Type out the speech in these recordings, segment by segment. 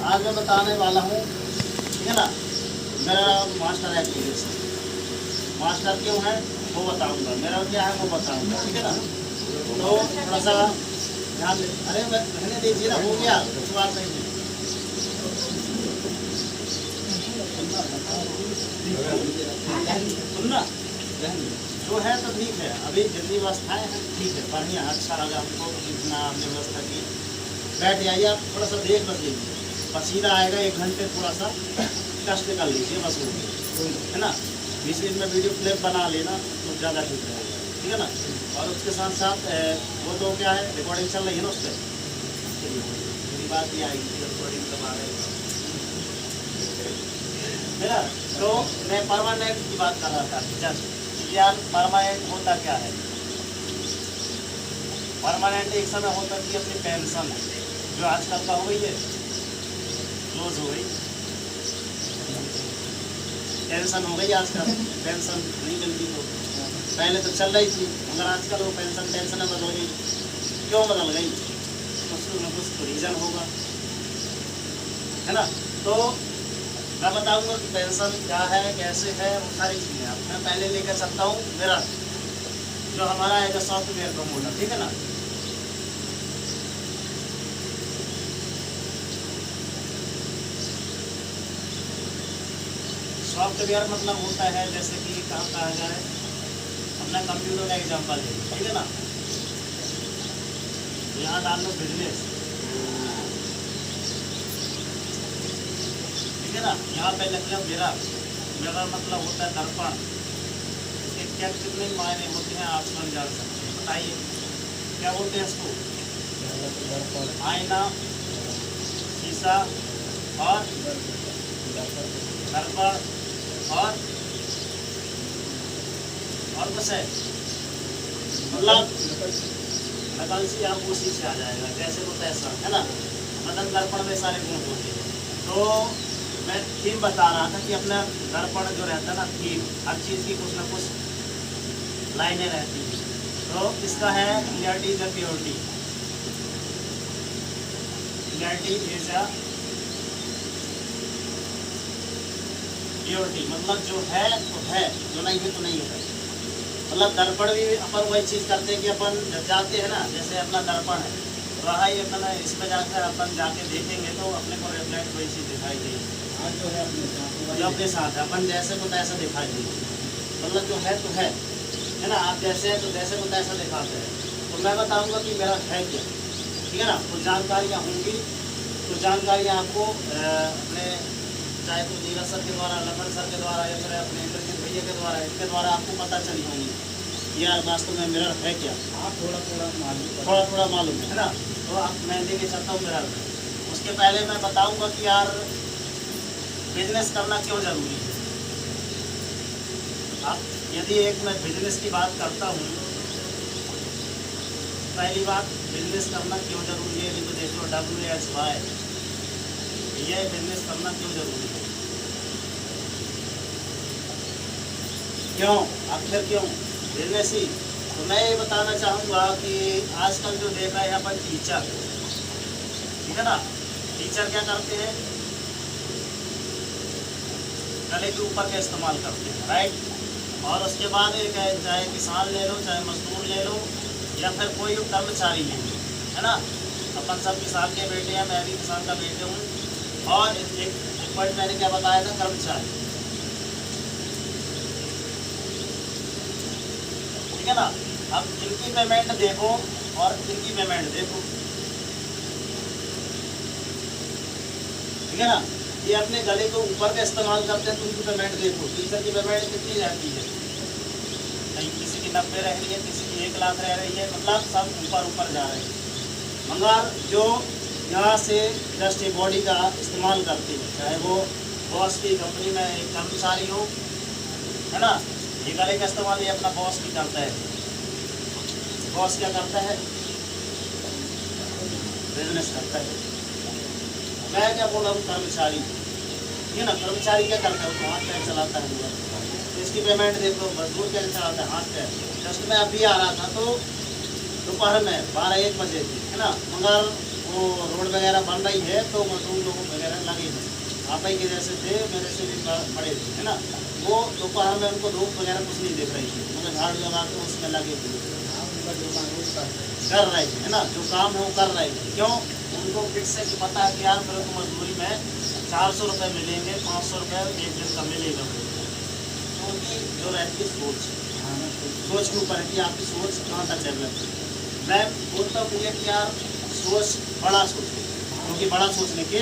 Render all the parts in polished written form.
आज मैं बताने वाला हूँ, ठीक है ना, मेरा मास्टर एप्लीकेशन। मास्टर क्यों है वो बताऊंगा, मेरा क्या है वो बताऊंगा, ठीक है ना। तो थोड़ा सा ध्यान दे। अरे रहने दीजिए ना, हो गया कुछ बात नहीं है। सुनना जो है तो ठीक है, अभी जितनी व्यवस्थाएं हैं ठीक है, बढ़िया, अच्छा लगा हमको जितना आपने व्यवस्था की। बैठ जाइए, आप थोड़ा सा देख बस लीजिए, पसीना आएगा 1 घंटे, थोड़ा सा कष्ट कर लीजिए बस, वो है ना। बीच बीच में वीडियो क्लिप बना लेना तो ज़्यादा ठीक रहेगा, ठीक है ना। और उसके साथ साथ वो तो क्या है, रिकॉर्डिंग चल रही है ना उस पर, मेरी बात ये आएगी रिकॉर्डिंग कब आ रही है ना। तो मैं परमानेंट की बात कर रहा था। जस्ट यार परमानेंट होता क्या है? परमानेंट एक समय होता कि अपनी पेंशन है जो आजकल का हो गई है, क्लोज हो गई, पेंशन हो गई आजकल, पेंशन नहीं मिलती। तो पहले तो चल रही थी, मगर आजकल वो पेंशन बदल गई। क्यों बदल गई? कुछ न कुछ तो रीज़न होगा, है ना। तो मैं बताऊंगा कि पेंशन क्या है, कैसे है, वो सारी चीज़ें आप मैं पहले लेकर चलता हूँ। मेरा जो हमारा है सॉफ्टवेयर प्रमोटर, ठीक है ना। सॉफ्टवेयर मतलब होता है, जैसे कि कहाँ कहा जाए, अपना कंप्यूटर का एग्जांपल है, ठीक है ना। यहाँ डाल लो बिजनेस, ठीक है ना। यहाँ पे लिख लो मिरर, मिरर मतलब होता है दर्पण। इसके क्या कितने मायने होते हैं आप समझ जान सकते हैं, बताइए क्या बोलते हैं इसको? आईना, शीशा और दर्पण और कुछ है, मतलब नकल से आप उसी से आ जाएगा, जैसे को तैसा, है ना। मतलब दर्पण में सारे गुण होते हैं। तो मैं थीम बता रहा था कि अपना दर्पण जो रहता है ना, थीम, हर चीज़ की कुछ ना कुछ लाइनें रहती हैं। तो इसका है clarity is a purity, clarity is a purity, मतलब जो है तो है, जो नहीं है तो नहीं है। मतलब दर्पण भी अपन वही चीज़ करते हैं कि अपन जब जाते हैं ना, जैसे अपना दर्पण है, वहाँ ही अपन इस पर जाकर अपन जाके देखेंगे तो अपने को रिफ्लेक्ट वही चीज़ दिखाई देगी जो है अपने साथ है, अपन जैसे को तैसा दिखाई देगी। मतलब जो है तो है ना। आप जैसे हैं तो जैसे को तैसा दिखाते हैं। तो मैं बताऊँगा कि मेरा है क्या, ठीक है ना। कुछ जानकारियाँ होंगी, कुछ जानकारियाँ आपको अपने चाहे तो नीरज सर के द्वारा, लखन सर के द्वारा, या फिर अपने इंद्रजीत भैया के द्वारा, इनके द्वारा आपको पता चली होंगी यार वास्तव में मिरर है क्या। थोड़ा मालूम है ना। तो आप मैं लेके चलता हूँ मिरर में। उसके पहले मैं बताऊंगा कि यार बिजनेस करना क्यों ज़रूरी है। अब यदि एक मैं बिजनेस की बात करता हूँ, पहली बात बिजनेस करना क्यों ज़रूरी है, ये तो देख लो WHY, ये बिजनेस करना क्यों जरूरी है, क्यों, आखिर क्यों बिजनेस ही। तो मैं ये बताना चाहूँगा कि आजकल जो देख रहे हैं अपन टीचर, ठीक है ना, टीचर क्या करते हैं, गले के ऊपर का इस्तेमाल करते हैं, राइट। और उसके बाद एक है, चाहे किसान ले लो, चाहे मजदूर ले लो, या फिर कोई कर्मचारी ले लो, है ना। अपन सब किसान के बेटे हैं, मैं भी किसान का बेटे हूँ। और एक पॉइंट मैंने क्या बताया था, कर्मचारी, ठीक है ना। अब इनकी पेमेंट देखो और इनकी पेमेंट देखो, ठीक है ना। ये अपने गले को ऊपर का इस्तेमाल करते हैं, तो उनकी पेमेंट देखो। टीचर की पेमेंट कितनी रहती है, कहीं किसी की 90 रह रही है, किसी की 1 लाख रह रही है, मतलब सब ऊपर जा रहे हैं। मगर जो यहाँ से जस्ट ये बॉडी का इस्तेमाल करते हैं, चाहे वो बॉस की कंपनी में एक कर्मचारी हो, है ना, ये गले का इस्तेमाल ये अपना बॉस भी करता है। बॉस क्या करता है, बिजनेस करता है। मैं क्या बोल रहा हूँ, कर्मचारी, ये ना, कर्मचारी क्या करता है, उसको हाथ पैर चलाता है पूरा, तो इसकी पेमेंट देखो। मजदूर क्या चलाता है, हाथ पैर। जस्ट मैं अभी आ रहा था तो दोपहर में 12-1 बजे थी, है ना, मगर वो रोड वगैरह बन रही है तो मजदूर लोग वगैरह लगे हैं, आप ही के जैसे थे, मेरे से भी बड़े थे, है ना। वो दोपहर में उनको धूप वगैरह कुछ नहीं दिख रही थी, मगर झाड़ू लगा के उसमें लगे हुए कर रहे थे, है ना। जो काम है वो कर रहे थे। क्यों? उनको फिक्स है कि पता है कि यार मेरे को मजदूरी में 400 रुपये मिलेंगे, 500 रुपये एक दिन का मिलेगा। तो उनकी जो रहती है सोच के ऊपर है कि आपकी सोच कहाँ तक डेवलप है। मैं बोलता हूँ भैया कि यार सोच बड़ा सोचो, क्योंकि बड़ा सोचने के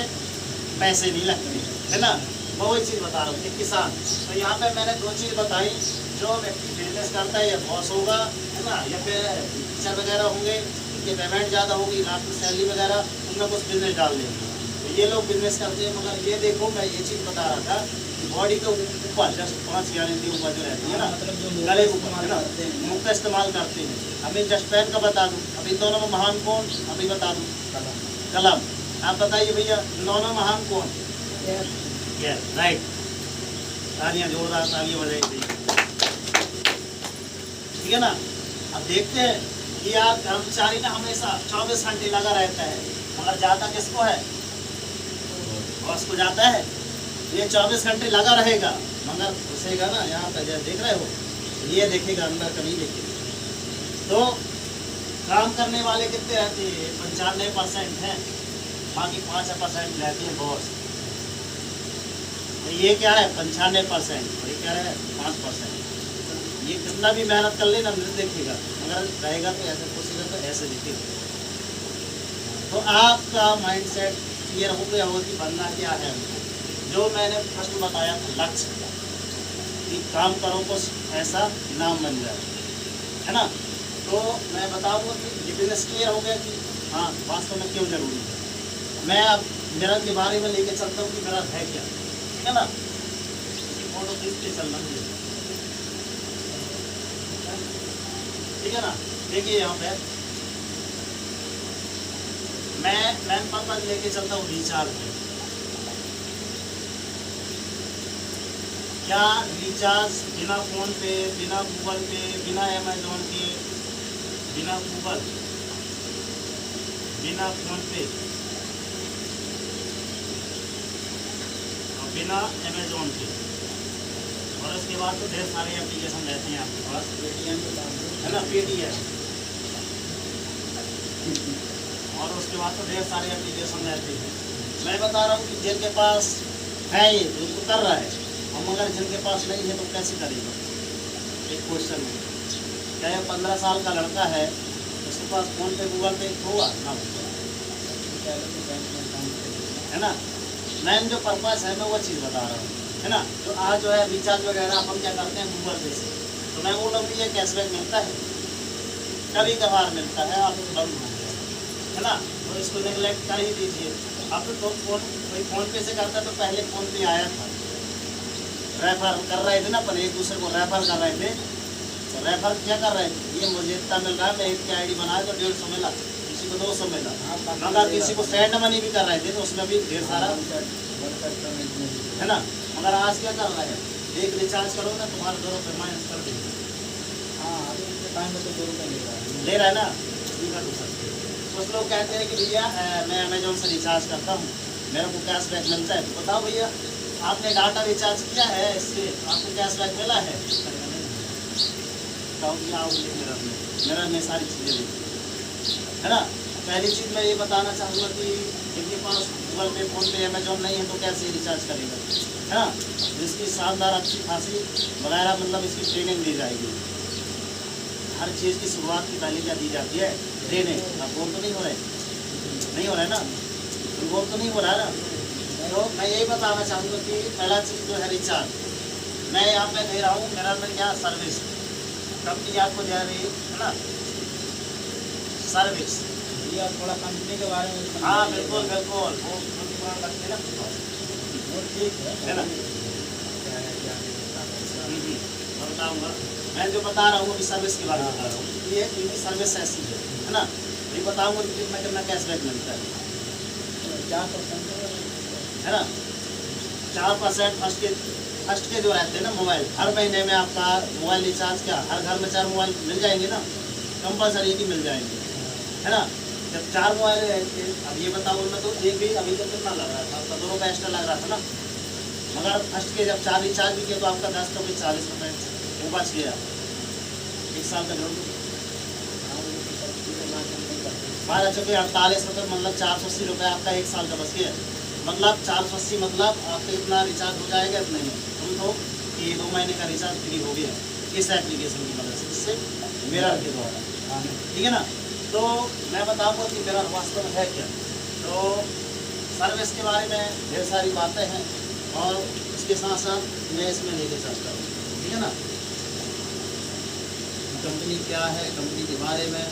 पैसे नहीं लगते, है ना। मैं वही चीज़ बता रहा हूँ। एक किसान, तो यहाँ पे मैंने दो चीज़ बताई। जो व्यक्ति बिजनेस करता है या बॉस होगा, है ना, या फिर टीचर वगैरह होंगे, उनकी पेमेंट ज़्यादा होगी, लाख की सैलरी वगैरह, उनमें कुछ बिजनेस डाल देंगे। तो ये लोग बिजनेस करते हैं। मगर ये देखो, मैं ये चीज़ बता रहा था कि बॉडी के ऊपर जस्ट 5 इंच ऊपर जो रहती है ना, गले के ऊपर, है ना, मुँह का इस्तेमाल करते हैं। अभी जस्ट पेन का बता दूँ, अभी दोनों में महान कौन, अभी बता दूँ, कलम। आप बताइए भैया, दोनों महान कौन? राइट, तालियां, जोरदार तालियां बजाई। ठीक है ना। अब देखते हैं कि यार कर्मचारी ना हमेशा 24 घंटे लगा रहता है, मगर जाता किसको है? बॉस को जाता है। ये 24 घंटे लगा रहेगा, मगर घुसेगा ना यहाँ पे, जैसे देख रहे हो, ये देखेगा, अंदर कभी देखेगा। तो काम करने वाले कितने रहते हैं? 95% हैं, बाकी 5% रहती है बॉस। तो ये क्या है? 95%, और ये क्या है? 5%। ये कितना भी मेहनत कर लेना नहीं देखेगा, मगर रहेगा तो ऐसे, खुशी तो ऐसे दिखेगा। तो आपका माइंडसेट क्लियर हो गया हो कि बनना क्या है। जो मैंने प्रश्न बताया था, लक्ष्य, कि काम करो कुछ ऐसा नाम बन जाए, है ना। तो मैं बताऊंगा कि ये बिजनेस क्लियर हो गया कि हाँ वास्तव में क्यों जरूरी है। मैं अब मिरर के बारे में लेके चलता हूँ कि मिरर है क्या, ठीक है ना। फोटो खींचते चलना, ठीक है ना। देखिए यहाँ पे मैं पर्पज लेके चलता हूँ रिचार्ज पे। क्या रिचार्ज बिना फ़ोन पे, बिना गूगल पे, बिना अमेजोन के, बिना गूगल, बिना फ़ोन पे और बिना अमेजोन के, और उसके बाद तो ढेर सारे एप्लीकेशन रहते हैं आपके पास, है ना, पेटीएम, और उसके बाद तो ढेर सारे एप्लीकेशन रहते हैं। मैं बता रहा हूँ कि जिनके पास है ये तो उनको कर रहा है, और मगर जिनके पास नहीं है तो कैसे करेगा। एक क्वेश्चन है, क्या ये 15 साल का लड़का है, उसके पास फ़ोन पे गूगल पे होगा ना, है ना। मैं जो पर्पस है मैं वो चीज़ बता रहा हूँ, है ना। तो आज जो है रिचार्ज वगैरह अपन क्या करते हैं गूगल पे से, तो मैं बोल रहा हूँ कि ये कैशबैक मिलता है, कभी कभार मिलता है, आपको बंद हो गया, है ना। तो इसको नेगलेक्ट कर ही दीजिए। अब तो कोई फ़ोन पे से करता तो पहले फ़ोन पे आया था, रेफर कर रहे थे ना अपन, एक दूसरे को रेफर कर रहे थे। तो रेफर क्या कर रहे थे, ये मुझे इतना मिल रहा है, मैं एक की आईडी बनाया तो 150 मिला, किसी को 200 मिला, मगर किसी को सेंड मनी भी कर रहे थे तो उसमें भी ढेर सारा, है ना। मगर आज क्या कर रहे हैं, एक रिचार्ज करो ना, तुम्हारे 2 रुपये माइनस कर देंगे। हाँ, अभी इसके टाइम में तो 2 रुपये ले रहा है ना। कुछ लोग कहते हैं कि भैया मैं अमेजोन से रिचार्ज करता हूँ, मेरे को कैशबैक मिलता है। तो बताओ भैया, आपने डाटा रिचार्ज किया है, इससे आपको कैशबैक मिला है? मिरर में सारी चीज़ें देखिए, है ना। पहली चीज़ मैं ये बताना चाहूँगा कि जिनके पास गूगल पे, फ़ोन पे, अमेजोन नहीं है तो कैसे रिचार्ज करेगा, है ना। जिसकी शानदार अच्छी खासी वगैरह, मतलब इसकी ट्रेनिंग दी जाएगी। हर चीज़ की शुरुआत की पहले क्या दी जाती है, ट्रेनिंग। अब बोल तो नहीं हो रहा है, नहीं हो रहा है ना, बोल तो नहीं हो रहा है ना। तो मैं यही बताना चाहूँगा कि पहला चीज़ जो है रिचार्ज, मैं यहाँ पे दे रहा हूँ मेरा में क्या सर्विस, कंपनी आपको दे रही है ना सर्विस। ये थोड़ा कंपनी के बारे में, हाँ बिल्कुल बिल्कुल, वो रखते ना, वो ठीक है ना। बताऊँगा मैं जो बता रहा हूँ अभी सर्विस के बारे में बता रहा हूँ, ये इनकी सर्विस ऐसी है ना। ये बताऊँगा कि कितना कितना कैशबैक मिलता है, 4% है ना। 4% फर्स्ट के जो रहते हैं ना मोबाइल, हर महीने में आपका मोबाइल रिचार्ज क्या, हर घर में 4 मोबाइल मिल जाएंगे ना, कंपलसरी की मिल जाएंगे, है ना। जब 4 मोबाइल अब ये बताओ उनमें तो एक भी अभी तक कितना लग रहा था, आपका 2 रुपये एक्स्ट्रा लग रहा था ना। मगर फर्स्ट के जब 4 रिचार्ज भी किया तो आपका 10 तो 40 रुपये वो बच गया 1 साल का जोड़। 12 चौके 48 रुपये, मतलब 480 रुपये आपका 1 साल का बच गया। मतलब 480 मतलब आपका इतना रिचार्ज हो जाएगा इतने में। हम तो कि 2 महीने का रिचार्ज फ्री हो गया इस एप्लीकेशन की मदद से, इससे मिरर के द्वारा, ठीक है ना। तो मैं बताऊंगा कि मिरर वास्तव में है क्या। तो सर्विस के बारे में ढेर सारी बातें हैं और इसके साथ साथ मैं इसमें लेके चलता हूँ, ठीक है ना। कंपनी क्या है, कंपनी के बारे में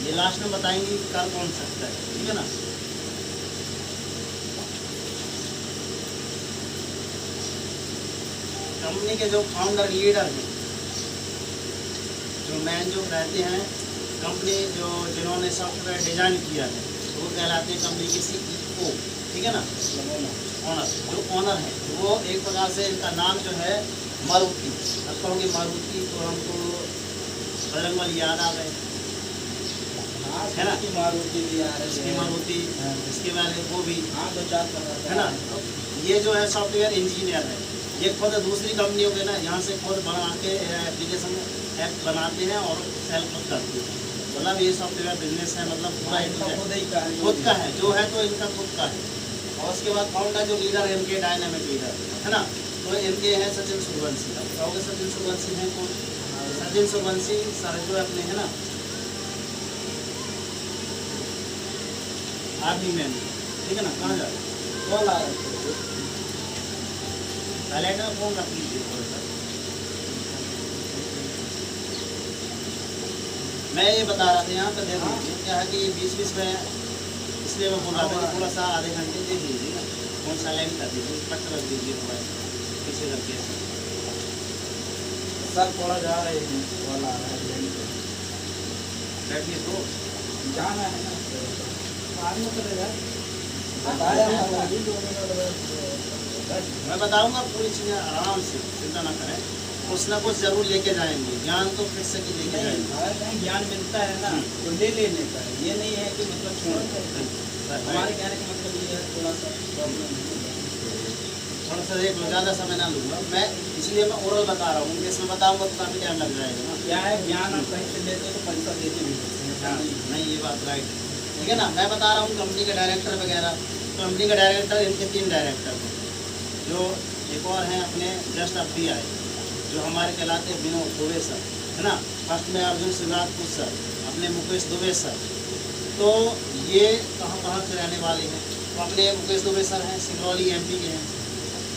ये लास्ट में बताएंगे कर कौन सकता है, ठीक है ना। कंपनी के जो फाउंडर लीडर हैं, जो मैन जो रहते हैं कंपनी, जो जिन्होंने सॉफ्टवेयर डिजाइन किया है, वो कहलाते हैं कंपनी के CEO, ठीक है ना। ऑनर, जो ऑनर है वो एक प्रकार से इनका नाम जो है मारुति। अब कहोगे मारुति तो हमको बजरंग बली याद आ गए, है ना। मारुति भी आ रही इसकी है, मारुति, इसके बारे वो भी, हाँ 2-4 है ना। ये जो है सॉफ्टवेयर इंजीनियर है, ये खुद दूसरी कंपनियों के ना यहाँ से खुद बना के एप्लीकेशन ऐप बनाते हैं और सेल खुद करते हैं। मतलब ये सॉफ्टवेयर बिजनेस है, मतलब पूरा खुद का है जो है, तो इनका खुद का है। और उसके बाद फाउंडर जो लीडर है इनके डायनामिक लीडर, है ना। तो इनके हैं सचिन सूर्यवंशी। अब कहोगे सचिन सूर्यवंशी हैं कौन? सचिन सूर्यवंशी सर जो अपने है ना आर्मी मैन, ठीक है ना। कहाँ जा रहे कॉल आ रहा है, साइलेंट में फोन रख लीजिए थोड़ा सा। मैं ये बता रहा था यहाँ पे देख लीजिए क्या है कि 20-20 में, इसलिए मैं बोल रहा था कि थोड़ा सा आधे घंटे देख लीजिए ना, फोन साइलेंट कर दीजिए, कट रख दीजिए थोड़ा पीछे करके। सर थोड़ा जा रहे हैं, कॉल आ रहा है, बैठिए तो जाना है ना, आदमी चलेगा मैं बताऊंगा पूरी चीज़ें आराम से, चिंता ना करें। कुछ ना कुछ जरूर लेके जाएंगे, ज्ञान तो फिर से कि लेके जाएंगे। अगर कहीं ज्ञान मिलता है ना तो ले लेने का है, ये नहीं है कि मतलब छोड़ दें। हमारे कहने का मतलब ये है थोड़ा सा प्रॉब्लम है, थोड़ा सा देख लो, ज़्यादा समय ना लूँगा मैं, इसलिए मैं ओरल बता रहा हूँ। इसमें बताऊंगा तो काफ़ी टाइम लग जाएगा ना। क्या है ज्ञान आप कहीं से लेते हो तो पैसा देते भी हाँ, नहीं ये बात राइट, ठीक है ना। मैं बता रहा हूँ कंपनी के डायरेक्टर वगैरह, कंपनी का डायरेक्टर, इनके 3 डायरेक्टर हैं, जो एक और हैं अपने जस्ट अभी आए, जो हमारे कहलाते हैं विनोद दुबे सर, है ना। फर्स्ट में अर्जुन शिवराजपुर सर, अपने मुकेश दुबे सर। तो ये कहाँ से रहने वाले हैं, तो अपने मुकेश दुबे सर हैं सिंगरौली MP के हैं,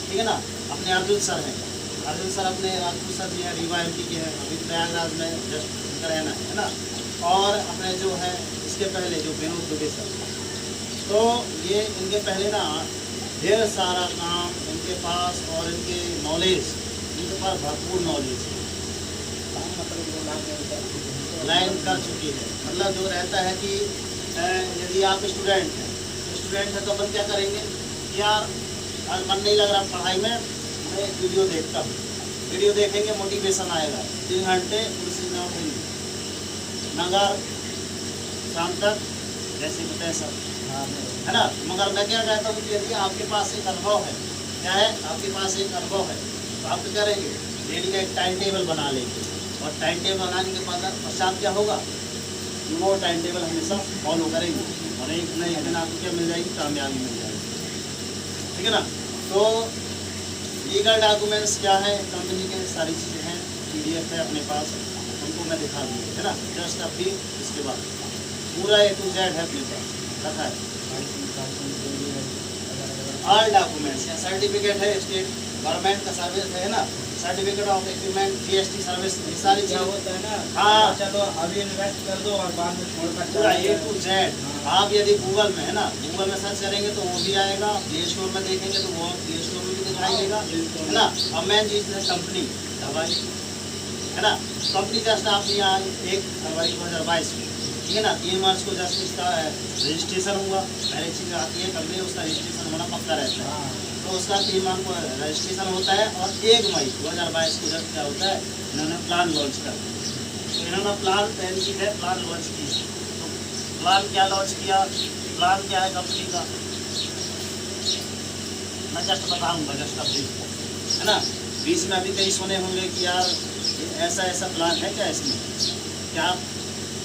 ठीक है ना। अपने अर्जुन सर हैं, अर्जुन सर अपने राजपूत सर जी हैं, रीवा MP के हैं, अभी प्रयागराज में जस्ट उनका रहना है ना। और अपने जो है इसके पहले जो विनोद दुबे सर, तो ये इनके पहले ना ढेर सारा काम इनके पास, और इनके नॉलेज, इनके पास भरपूर नॉलेज लाइन कर चुकी है। मतलब जो रहता है कि यदि आप स्टूडेंट है तो अपन क्या करेंगे कि यार आज मन नहीं लग रहा पढ़ाई में, मैं एक वीडियो देखता हूँ, वीडियो देखेंगे मोटिवेशन आएगा, 3 घंटे कुर्सी में उठेंगे, मगर शाम तक जैसे बताए सब, है ना। मगर मैं क्या कहता हूँ कि यदि आपके पास एक अनुभव है, क्या है आपके पास एक अनुभव है, तो आप क्या करेंगे, डेली का एक टाइम टेबल बना लेंगे, और टाइम टेबल बनाने के पश्चात क्या होगा, वो टाइम टेबल हमेशा फॉलो करेंगे, और एक न एक दिन आपको क्या मिल जाएगी, कामयाबी मिल जाएगी, ठीक है ना। तो लीगल डॉक्यूमेंट्स क्या है, कंपनी के सारी चीज़ें हैं, PDF है अपने पास, उनको मैं दिखा दूँगी, है ना। जस्ट अभी इसके बाद पूरा A to Z है अपने पास रखा है, ऑल डॉक्यूमेंट्स या सर्टिफिकेट है, स्टेट गवर्नमेंट का सर्विस है ना, certificate of equipment, GST service, ये सारी क्या चीज़ होता है ना। हाँ, चलो अभी इन्वेस्ट कर दो और बाद में छोड़कर पूरा A to Z। आप यदि गूगल में है ना, गूगल में सर्च करेंगे तो वो भी आएगा, प्ले स्टोर में देखेंगे तो वो प्ले स्टोर में भी दिखाई देगा, है ना। और मेन चीज़ है कंपनी हमारी, है ना। कंपनी जस्ट आप यहाँ 1 फरवरी 2022 में, ठीक है ना, 3 मार्च को जस्ट इसका रजिस्ट्रेशन हुआ। पहली चीज़ आती है कंपनी, उसका रजिस्ट्रेशन होना पक्का रहता है, तो उसका 3 मार्च को रजिस्ट्रेशन होता है, और 1 मई 2022 को जब क्या होता है इन्होंने प्लान लॉन्च कर दिया। तो इन्होंने प्लान पहन की है, प्लान लॉन्च की। तो प्लान क्या लॉन्च किया, प्लान क्या है कंपनी का, मैं जस्ट बताऊँगा, जस्ट अभी है ना। बीच में अभी कहीं सुने होंगे कि यार ऐसा ऐसा प्लान है क्या इसमें, क्या आप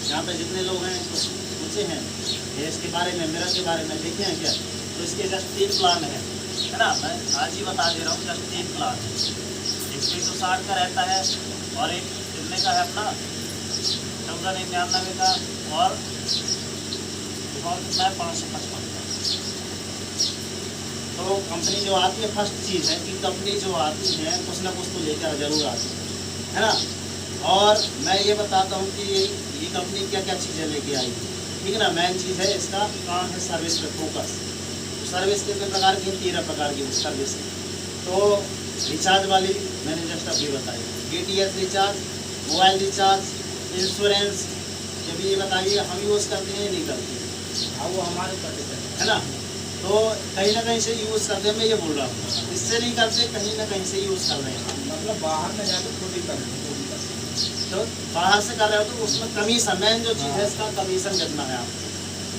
यहाँ पे जितने लोग हैं कुछ पूछे हैं ये इसके बारे में, मिरर के बारे में देखे हैं क्या? तो इसके जस्ट 3 प्लान है ना, मैं आज ही बता दे रहा हूँ, जस्ट 3 प्लान है। एक 360 का रहता है और एक कितने का है अपना 1499 का, और कितना है 555 का। तो कंपनी जो आती है, फर्स्ट चीज़ है कि कंपनी जो आती है कुछ ना कुछ तो लेकर जरूर आती है ना। और मैं ये बताता हूँ कि ये कंपनी क्या क्या चीज़ें लेके आई, ठीक है ना। मेन चीज़ है इसका काम है सर्विस पे फोकस। सर्विस कितने प्रकार की, 13 प्रकार की सर्विस है। तो रिचार्ज वाली मैंने जस्ट अभी बताई, DTH recharge, mobile recharge, insurance, जब ये बताइए हम यूज़ करते हैं नहीं करते हैं, हाँ वो हमारे ऊपर है ना। तो कहीं ना कहीं से यूज़ करते हैं, मैं ये बोल रहा हूँ, इससे नहीं करते, कहीं ना कहीं से यूज़ कर रहे हैं। मतलब बाहर में जाकर छोटी कर रहे हैं। तो बाहर से कर रहे हो तो उसमें कमीशन, मेन जो चीज़ है इसका कमीशन कितना है, आप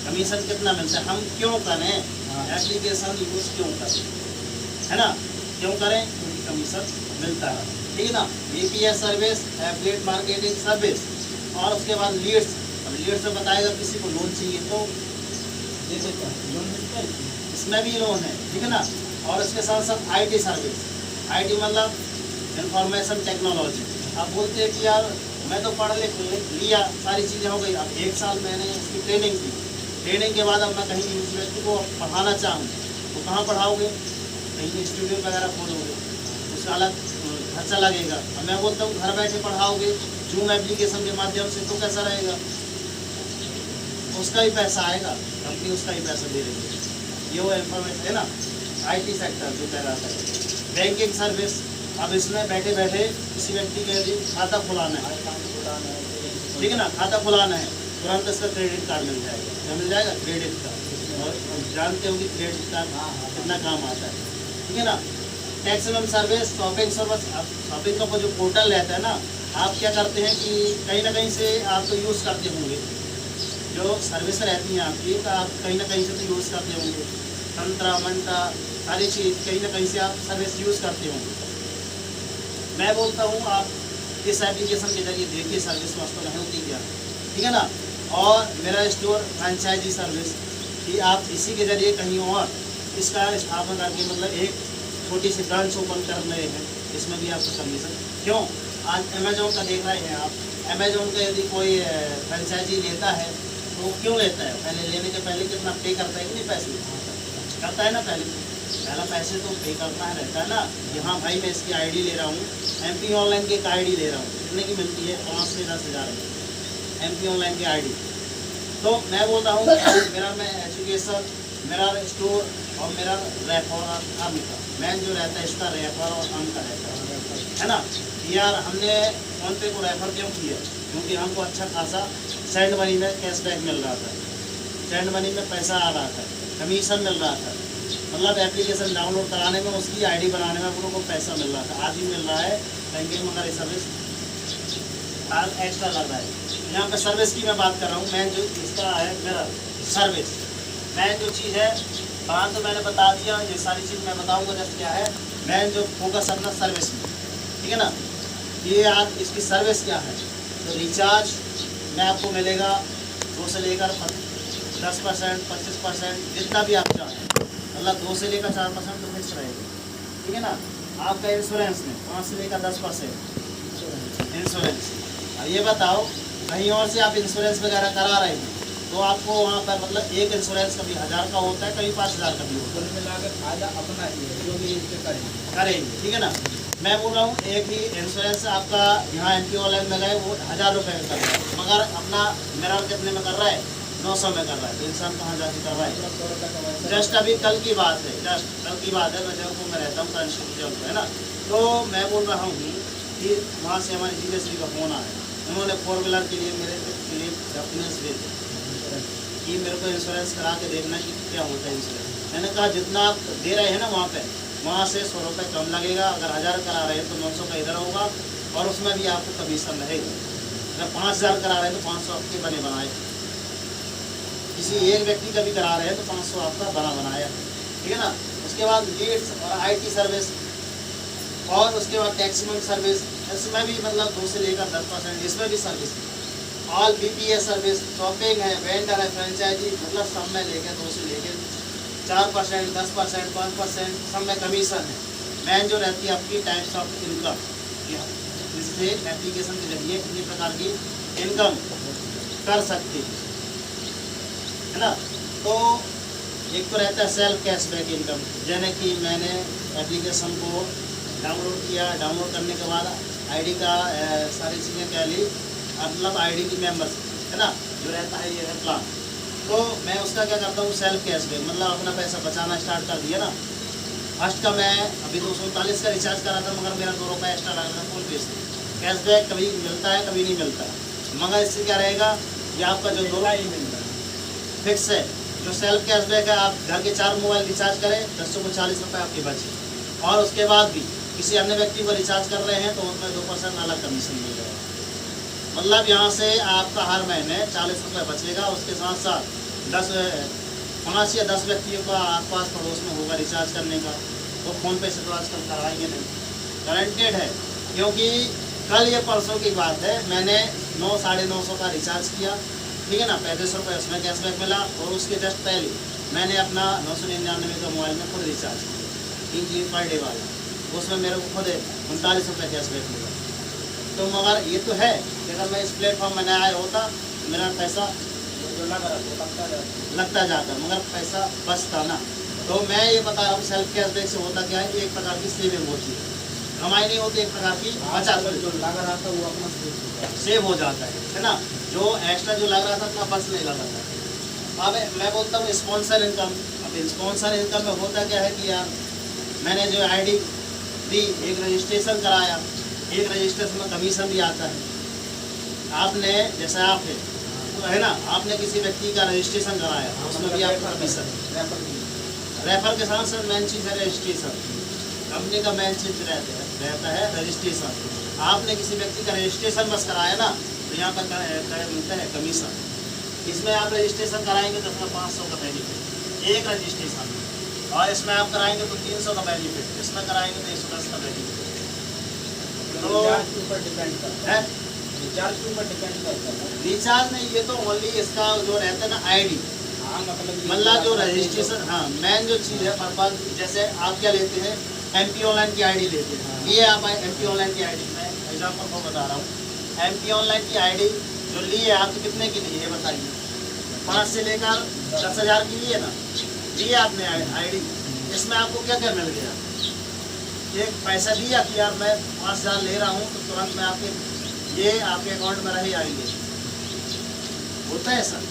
कमीशन कितना मिलता है, हम क्यों करें एप्लीकेशन यूज़ क्यों करें, है ना, क्यों करें, क्योंकि कमीशन मिलता है, ठीक है ना। APS service, affiliate marketing service, और उसके बाद लीड्स। अब लीड्स में बताएगा किसी को लोन चाहिए तो दे देता है, लोन मिलता है इसमें। इसमें भी लोन है, ठीक है ना। और उसके साथ साथ IT सर्विस, IT मतलब इंफॉर्मेशन टेक्नोलॉजी। आप बोलते हैं कि यार मैं तो पढ़ लिख लिया, सारी चीज़ें हो गई, अब 1 साल मैंने इसकी ट्रेनिंग की, ट्रेनिंग के बाद अब मैं कहीं उस व्यक्ति को पढ़ाना चाहूँ तो कहाँ पढ़ाओगे, कहीं इंस्टीट्यूट वगैरह खोलोगे, उसका अलग खर्चा लगेगा। अब मैं बोलता हूँ घर बैठे पढ़ाओगे जूम एप्लीकेशन के माध्यम से, तो कैसा रहेगा, उसका ही पैसा आएगा, कंपनी उसका ही पैसा दे रही है। ये वो इंफॉर्मेशन है ना, IT सेक्टर जो कह रहा था। बैंकिंग सर्विस, अब इसमें बैठे बैठे किसी व्यक्ति के लिए खाता खुलाना है, ठीक है ना, खाता खुलाना है, तुरंत इसका क्रेडिट कार्ड मिल जाएगा, क्या मिल जाएगा, क्रेडिट कार्ड। और जानते हो कि क्रेडिट कार्ड कितना काम आता है, ठीक है ना। Taxable service, shopping service, shopping का जो पोर्टल रहता है ना, आप क्या करते हैं कि कहीं ना कहीं से आप तो यूज़ करते होंगे, जो सर्विस रहती है आपकी, तो आप कहीं ना कहीं से तो यूज़ करते होंगे, तंत्रा मंत्रा सारी चीज़ कहीं ना कहीं से आप सर्विस यूज़ करते होंगे। मैं बोलता हूँ आप इस एप्लीकेशन के जरिए देखिए सर्विस वास्तव में होती क्या, ठीक है ना। और मेरा स्टोर फ्रेंचाइजी सर्विस कि आप इसी के जरिए कहीं और इसका स्थापना करके मतलब एक छोटी सी ब्रांच ओपन कर रहे हैं, इसमें भी आपका कमीशन। क्यों, आज अमेजोन का देख रहे हैं आप, अमेजोन का यदि कोई फ्रेंचाइजी लेता है तो क्यों लेता है, पहले लेने के पहले कितना पे करता है कि नहीं, पैसे करता है ना, पहला पैसे तो पे करना है रहता है ना। यहाँ भाई मैं इसकी ID ले रहा हूँ, MP ऑनलाइन की एक ID ले रहा हूँ, कितने की मिलती है, 5 से 10 हज़ार MP ऑनलाइन की ID। तो मैं बोल रहा हूँ मेरा मैं एजुकेशन, मेरा स्टोर और मेरा रेफर और अर्न का मैन जो रहता है, इसका रेफर और अर्न का रहता है ना। यार हमने फ़ोन पे को रेफर क्यों किया, क्योंकि हमको अच्छा खासा सेंड मनी में कैशबैक मिल रहा था, सेंड मनी में पैसा आ रहा था, कमीशन मिल रहा था, मतलब एप्लीकेशन डाउनलोड कराने में, उसकी ID बनाने में अपनों को पैसा मिल रहा था, आज भी मिल रहा है, कहीं मगर ये सर्विस एक्स्ट्रा लग रहा है। यहाँ पे सर्विस की मैं बात कर रहा हूँ, मैं जो इसका है मेरा सर्विस, मैं जो चीज़ है बात तो मैंने बता दिया, ये सारी चीज़ मैं बताऊँगा जस्ट क्या है, मैं जो फोकस अपना सर्विस में, ठीक है ना। ये आज इसकी सर्विस क्या है, तो रिचार्ज में आपको मिलेगा 2 से लेकर 10%, 25%, जितना भी आप चाहें, मतलब 2 से लेकर 4% तो फिक्स रहेगा, ठीक है ना। आपका इंश्योरेंस में 5 से लेकर 10% इंश्योरेंस। अब ये बताओ कहीं और से आप इंश्योरेंस वगैरह करा रहे हैं तो आपको वहाँ पर मतलब एक इंश्योरेंस कभी 1000 का होता है, कभी 5000 का भी होता है, कुल मिलाकर फायदा अपना ही है, जो भी इससे करेंगे, ठीक है ना। मैं बोल रहा हूँ एक ही इंश्योरेंस आपका यहाँ MP ऑनलाइन में गए वो 1000 रुपये में कर रहा है, मगर अपना मेरा कितने में कर रहा है, 900 में कर रहा है, तो इंसान कहाँ जाके कर रहा है। जस्ट अभी कल की बात है, जस्ट कल की बात है, मैं जबलपुर में रहता हूँ, जबलपुर है ना। तो मैं बोल रहा हूँ कि वहाँ से हमारे GST का फ़ोन आया, उन्होंने 4 व्हीलर के लिए मेरे के लिए डॉक्यूमेंट्स भेजे कि मेरे को इंश्योरेंस करा के देखना कि क्या होता है इंश्योरेंस। मैंने कहा जितना आप दे रहे हैं ना वहाँ से 100 रुपये कम लगेगा, अगर 1000 करा रहे हैं तो 900 का इधर होगा और उसमें भी आपको कमीशन रहेगा। अगर 5,000 करा रहे हैं तो 500 आपके बने बनाए, किसी एक व्यक्ति का भी करा रहे हैं तो 500 आपका बना बनाया, ठीक है ना। उसके बाद लीड्स और IT सर्विस, और उसके बाद टैक्सीमन सर्विस, इसमें भी मतलब 2 से लेकर 10%, इसमें भी service, all BPA service, shopping है, वेंडर है, फ्रेंचाइजी, मतलब सब में लेकर 2 से लेकर 4%, 10%, 5%, सब में कमीशन है। मेन जो रहती है आपकी टाइप्स ऑफ इनकम, इससे एप्लीकेशन के जरिए कितनी प्रकार की इनकम कर सकते हैं, है ना। तो एक तो रहता है सेल्फ कैशबैक इनकम, यानी कि मैंने एप्लीकेशन को डाउनलोड किया, डाउनलोड करने के बाद ID का सारी चीज़ें क्या ली, मतलब ID की मेंबरशिप, है ना, जो रहता है ये है प्लान। तो मैं उसका क्या करता हूँ, सेल्फ कैशबैक, मतलब अपना पैसा बचाना स्टार्ट कर दिया ना। फर्स्ट का मैं अभी 239 का रिचार्ज करा था, मगर मेरा 2 रुपये एक्स्ट्रा लगा था फोन पे से। कैशबैक कभी मिलता है कभी नहीं मिलता, मगर इससे क्या रहेगा, ये आपका जो 2 ही मिलता है फिक्स है। जो सेल्फ कैशबैक है, आप घर के 4 मोबाइल रिचार्ज करें, 10 को 40 रुपये आपके बचे, और उसके बाद भी किसी अन्य व्यक्ति को रिचार्ज कर रहे हैं तो उसमें 2% अलग कमीशन मिल जाएगा। मतलब यहाँ से आपका हर महीने 40 रुपये बचेगा। उसके साथ साथ 5 या 10 व्यक्तियों का आसपास पड़ोस में होगा रिचार्ज करने का, तो फ़ोन पे से तो आजकल कराएंगे नहीं, गारंटेड है। क्योंकि कल ये परसों की बात है, मैंने 900-950 का रिचार्ज किया, ठीक है ना, 35 रुपये उसमें कैशबैक मिला, और उसके जस्ट पहले मैंने अपना 999 का मोबाइल में खुद रिचार्ज किया, 3 GB पर डे वाला, उसमें मेरे को खुद 39 रुपये कैशबैक मिला। तो मगर ये तो है कि अगर मैं इस प्लेटफॉर्म में नया आया होता मेरा पैसा जो लगता जाता, मगर पैसा बचता ना। तो मैं ये बता रहा हूँ सेल्फ कैशबैक से होता क्या है, एक प्रकार की सेविंग होती है, कमाई नहीं होती, एक प्रकार की बचत, जो लग रहा था वो अपना सेव हो जाता है ना। जो एक्स्ट्रा जो लग रहा था अपना बचने लगा था। अब मैं बोलता हूँ स्पॉन्सर इनकम। अब स्पॉन्सर इनकम में होता क्या है कि यार मैंने जो ID दी, एक रजिस्ट्रेशन कराया, एक रजिस्ट्रेशन में कमीशन भी आता है। आपने जैसे आप है तो है ना, आपने किसी व्यक्ति का रजिस्ट्रेशन कराया, उसमें भी आपका कमीशन है। रेफर के साथ साथ मेन चीज़ है रजिस्ट्रेशन, कंपनी का मेन चीज़ रहता है रजिस्ट्रेशन। आपने किसी व्यक्ति का रजिस्ट्रेशन बस कराया ना, तो यहाँ पर मिलता है कमीशन। इसमें आप रजिस्ट्रेशन कराएंगे तो उसमें 500 का बेनिफिट एक रजिस्ट्रेशन, और इसमें आप कराएंगे तो 300 का बेनिफिट, इसमें कराएंगे तो 110 का बेनिफिट। तो रिचार्ज के ऊपर डिपेंड करता है, रिचार्ज के ऊपर डिपेंड करता है। रिचार्ज नहीं, ये तो ओनली इसका जो रहता है ना ID, हाँ मतलब जो रजिस्ट्रेशन, हाँ मेन जो चीज़ है पर्पज। जैसे आप क्या लेते हैं, MP ऑनलाइन की ID लेते हैं, ये आप MP ऑनलाइन की ID, मैं एग्जाम्पल को बता रहा हूँ। MP ऑनलाइन की ID जो ली है आपको कितने की ली है बताइए, 5 से लेकर 10,000 की लिए ना, लिए आपने ID। इसमें आपको क्या क्या मिल गया, एक पैसा दिया कि यार मैं 5,000 ले रहा हूँ, तो तुरंत में आपके ये आपके अकाउंट में रहे आएंगे, होता है सर।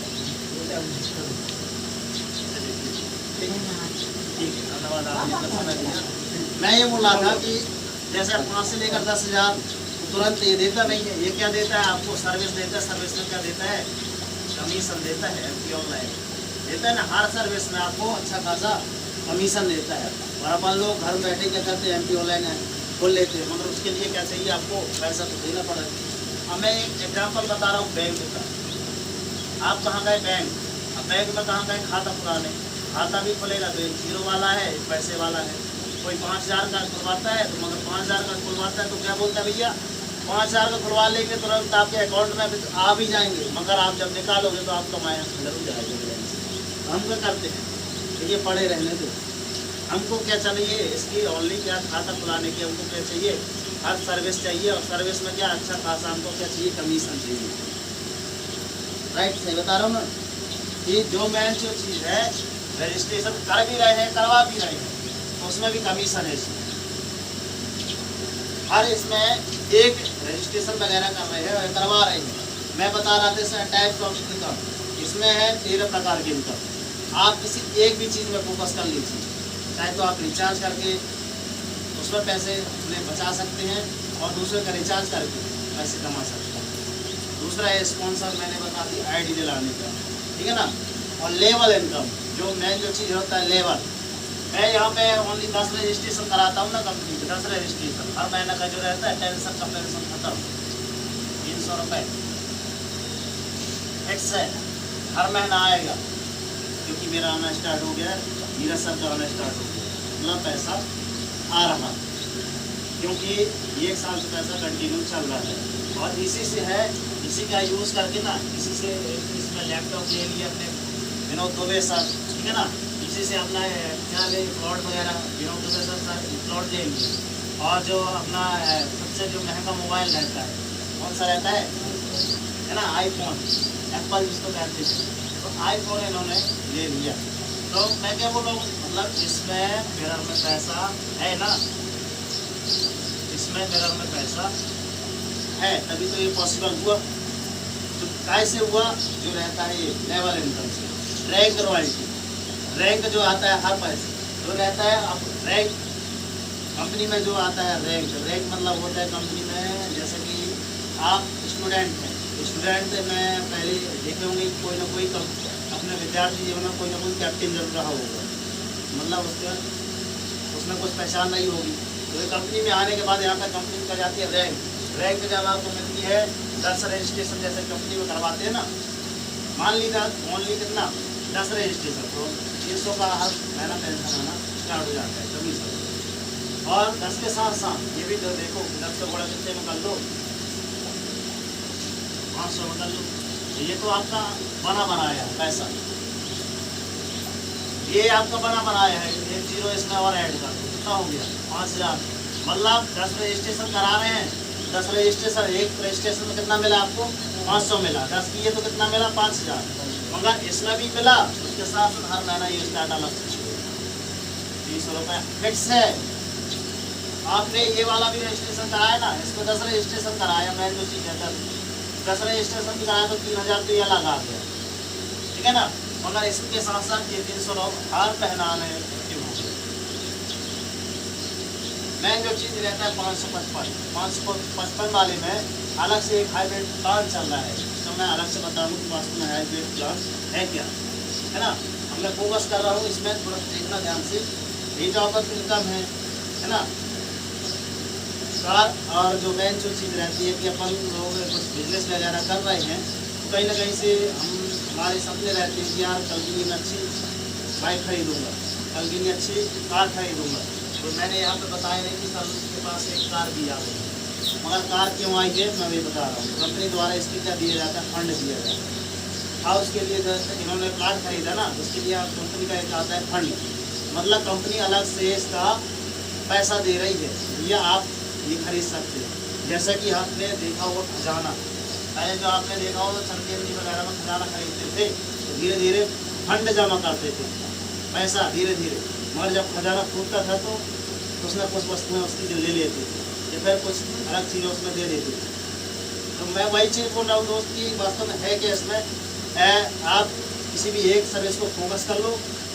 ठीक है, धन्यवाद, आपने इतना समय दिया। मैं ये बोल रहा था कि जैसे 5 से लेकर 10,000 तुरंत ये देता नहीं है, ये क्या देता है आपको, सर्विस देता है। सर्विस में क्या देता है, कमीशन देता है। MP ऑनलाइन देता है ना, हर सर्विस में आपको अच्छा खासा कमीशन देता है। और अपन लोग घर बैठे क्या करते हैं, MP ऑनलाइन खोल लेते हैं, मगर उसके लिए क्या चाहिए, आपको पैसा तो देना पड़ेगा। अब मैं एक एग्जाम्पल बता रहा हूँ बैंक का। आप कहाँ गए बैंक, अब बैंक में कहाँ गए खाता खुलाने, खाता भी खुलेगा तो एक 0 वाला है, एक पैसे वाला है। कोई 5,000 का खुलवाता है, तो मगर 5,000 का खुलवाता है तो क्या बोलता है, भैया 5,000 का खुलवा लेंगे तुरंत आपके अकाउंट में आ भी जाएंगे, मगर आप जब निकालोगे तो आपका माइनस जरूर जाएगा। हम क्या करते हैं, ये पड़े रहने दो, हमको क्या चाहिए, इसकी ओनली क्या खाता खुलाने की हमको क्या चाहिए, हर सर्विस चाहिए। और सर्विस में क्या अच्छा खासा हमको क्या चाहिए, कमीशन चाहिए। राइट, सही बता रहा हूँ ना, कि जो मेन जो चीज़ है, रजिस्ट्रेशन कर भी रहे हैं, करवा भी रहे हैं, तो उसमें भी कमीशन है इसमें। हर इसमें एक रजिस्ट्रेशन वगैरह कर रहे हैं और करवा रहे हैं। मैं बता रहा था इसमें टाइप्स ऑफ इनकम, इसमें है 13 प्रकार की इनकम। आप किसी एक भी चीज़ में फोकस कर लीजिए, चाहे तो आप रिचार्ज करके उसमें पैसे अपने बचा सकते हैं, और दूसरे का रिचार्ज करके पैसे कमा सकते हैं। दूसरा है स्पॉन्सर, मैंने बता दी ID दिलाने का, ठीक है ना। और लेवल इनकम, जो मेन जो चीज़ होता है लेवल, मैं यहाँ पे ओनली 10 रजिस्ट्रेशन कराता हूँ ना कंपनी पे, 10 रजिस्ट्रेशन हर महीने का जो रहता है, टेंशन का पेंशन खत्म, 300 रुपये फिक्स है, हर महीना आएगा, क्योंकि मेरा आना स्टार्ट हो गया, मेरा सब का आना स्टार्ट हो गया, मतलब पैसा आ रहा, क्योंकि 1 साल से पैसा कंटिन्यू चल रहा है। और इसी से है, इसी का यूज़ करके ना, इसी से इसमें लैपटॉप ले लिए अपने विनोद दुबे सर, ठीक है ना, इसी से अपना क्या ले प्लॉट वगैरह विनोद दुबे सर प्लॉट ले लिए। और जो अपना सबसे जो महंगा मोबाइल रहता है, कौन सा रहता है ना, आईफोन, एप्पल जिसको कहते हैं, तो आईफोन इन्होंने ले लिया। तो मैं क्या बोल रहा हूँ, मतलब इसमें मिरर में पैसा है ना, इसमें मिरर में पैसा है, तभी तो ये पॉसिबल हुआ। तो कैसे हुआ, जो रहता है ये लेवल इनकम से, रैंक रॉयल्टी, रैंक जो आता है हर पैसे जो रहता है, अब रैंक कंपनी में जो आता है, रैंक, रैंक मतलब होता है कंपनी में, जैसे कि आप स्टूडेंट हैं, स्टूडेंट में पहले देखे होंगे कोई ना कोई अपने विद्यार्थी जीवन में कोई ना कोई कैप्टन जरूर रहा होगा, मतलब उसमें कुछ पहचान नहीं होगी। तो कंपनी में आने के बाद यहाँ पर कंपनी कर जाती है रैंक, रैंक जब आपको मिलती है 10 रजिस्ट्रेशन जैसे कंपनी में करवाते हैं ना, मान लीजिए ओनली कितना 10 रजिस्ट्रेशन, तो 300 का हर महीना पेंशन आना स्टार्ट हो जाता है कमीशन। और 10 के साथ साथ ये भी तो देखो, 10 का बड़ा कितने में कर लो, 500 में कर लो, ये तो आपका बना बनाया है पैसा, ये आपका बना बनाया है, 1 जीरो इसमें और ऐड कर दो, कितना हो गया 5000, मतलब 10 रजिस्ट्रेशन करा रहे हैं, 10 रजिस्ट्रेशन, एक रजिस्ट्रेशन में कितना मिला आपको 500 मिला, 10 किए तो कितना मिला 5000, मगर इसमें भी मिला, उसके साथ साथ हर महीना ये स्टार्ट अलग से 300 रुपये फिक्स है। आपने ये वाला भी रजिस्ट्रेशन कराया ना, इसको 10 रजिस्ट्रेशन कराया, मैं जो चीज़ है 10 रजिस्ट्रेशन भी कराया तो 3000 तो ये अलग आ गया, ठीक है ना, मगर इसके साथ साथ ये 300 हर महीना आने एक्टिव हो गए। मैं जो चीज़ रहता है 555 वाले में अलग से एक हाइब्रिड प्लान चल रहा है, तो मैं अलग से बता दूँ कि वास्तव में हाइब्रिड प्लान है क्या, है ना, हम मैं फोकस कर रहा हूँ इसमें, थोड़ा देखना ध्यान से, रेट ऑफ इनकम है ना, और जो मेन जो चीज़ रहती है कि अपन लोग कुछ बिजनेस वगैरह कर रहे हैं, तो कहीं ना कहीं से हमारे सपने रहते हैं कि यार कल के लिए मैं अच्छी बाइक खरीदूँगा, कल के लिए अच्छी कार खरीदूँगा। तो मैंने यहाँ पे बताया नहीं कि कल उसके पास एक कार भी आ गई, मगर कार क्यों आई है मैं भी बता रहा हूँ। कंपनी द्वारा इसके क्या दिया जाता है, फंड दिया जाता है। हाउस के लिए जैसे इन्होंने प्लाट खरीदा ना, उसके लिए कंपनी का एक आता है फंड, मतलब कंपनी अलग से इसका पैसा दे रही है, या आप ये खरीद सकते हैं। जैसा कि आपने देखा होगा खजाना, पहले जो आपने देखा होगा चंदेरी वगैरह में खजाना खरीदते थे, तो धीरे धीरे फंड जमा करते थे पैसा धीरे धीरे, मगर जब खजाना फूटता था तो कुछ ना कुछ वस्तुएं उसकी जो ले लेते थे, या फिर कुछ अलग चीज़ें उसमें दे देते थे। तो मैं वही चीज़ बोल रहा हूँ दोस्त की वास्तव में है कि इसमें आप किसी भी एक सर्विस को फोकस कर लो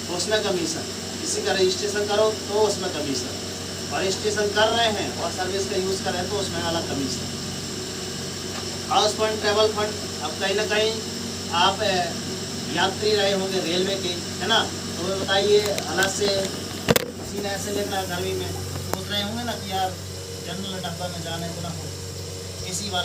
तो उसमें कमीशन, किसी का रजिस्ट्रेशन करो तो उसमें कमीशन, और रजिस्ट्रेशन कर रहे हैं और सर्विस का यूज़ कर रहे हैं तो उसमें अलग commission. House fund, travel fund, अब कहीं ना कहीं आप यात्री रहे होंगे रेलवे के, है ना, तो बताइए अलग से किसी ने ऐसे लेना गर्मी में सोच रहे होंगे ना कि यार जनरल डब्बा में जाने को ना हो, एसी वाला